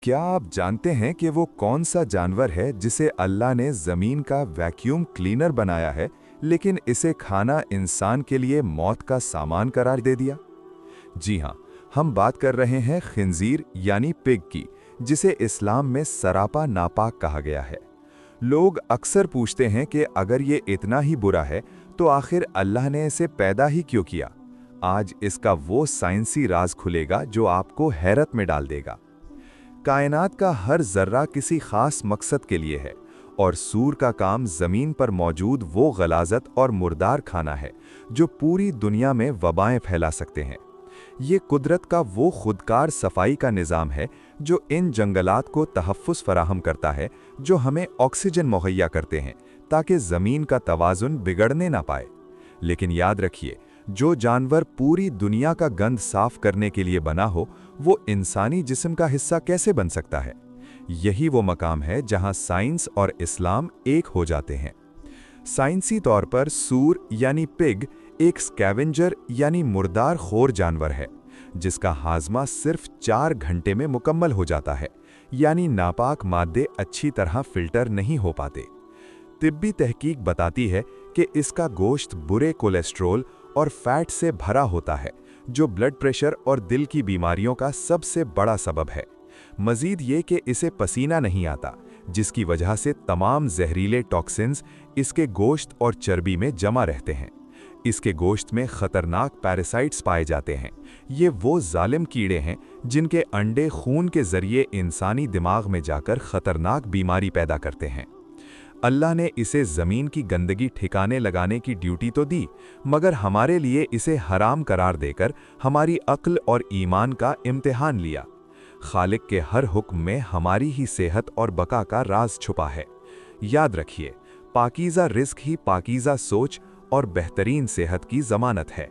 क्या आप जानते हैं कि वो कौन सा जानवर है जिसे अल्लाह ने ज़मीन का वैक्यूम क्लीनर बनाया है, लेकिन इसे खाना इंसान के लिए मौत का सामान करार दे दिया? जी हाँ, हम बात कर रहे हैं खिंजीर यानी पिग की, जिसे इस्लाम में सरापा नापाक कहा गया है। लोग अक्सर पूछते हैं कि अगर ये इतना ही बुरा है, तो आखिर अल्लाह ने इसे पैदा ही क्यों किया? आज इसका वो साइंसी राज खुलेगा जो आपको हैरत में डाल देगा। कायनात का हर जर्रा किसी खास मकसद के लिए है, और सूर का काम जमीन पर मौजूद वो गलाजत और मुर्दार खाना है जो पूरी दुनिया में वबाएं फैला सकते हैं। ये कुदरत का वो खुदकार सफाई का निज़ाम है जो इन जंगलात को तहफ़्फ़ुज़ फराहम करता है, जो हमें ऑक्सीजन मुहैया करते हैं ताकि ज़मीन का तवाज़ुन बिगड़ने ना पाए। लेकिन याद रखिए, जो जानवर पूरी दुनिया का गंद साफ करने के लिए बना हो, वो इंसानी जिस्म का हिस्सा कैसे बन सकता है? यही वो मकाम है जहां साइंस और इस्लाम एक हो जाते हैं। साइंसी तौर पर सूर यानी पिग एक स्कैवेंजर यानी मुर्दार खोर जानवर है, जिसका हाजमा सिर्फ 4 घंटे में मुकम्मल हो जाता है, यानी नापाक मादे अच्छी तरह फिल्टर नहीं हो पाते। तिब्बी तहकीक बताती है कि इसका गोश्त बुरे कोलेस्ट्रॉल और फैट से भरा होता है, जो ब्लड प्रेशर और दिल की बीमारियों का सबसे बड़ा सबब है। मजीद ये कि इसे पसीना नहीं आता, जिसकी वजह से तमाम जहरीले टॉक्सिन्स इसके गोश्त और चर्बी में जमा रहते हैं। इसके गोश्त में खतरनाक पैरासाइट्स पाए जाते हैं। ये वो जालिम कीड़े हैं जिनके अंडे खून के जरिए इंसानी दिमाग में जाकर खतरनाक बीमारी पैदा करते हैं। अल्लाह ने इसे ज़मीन की गंदगी ठिकाने लगाने की ड्यूटी तो दी, मगर हमारे लिए इसे हराम करार देकर हमारी अक्ल और ईमान का इम्तिहान लिया। खालिक के हर हुक्म में हमारी ही सेहत और बका का राज छुपा है। याद रखिए, पाकीज़ा रिज़्क ही पाकीज़ा सोच और बेहतरीन सेहत की ज़मानत है।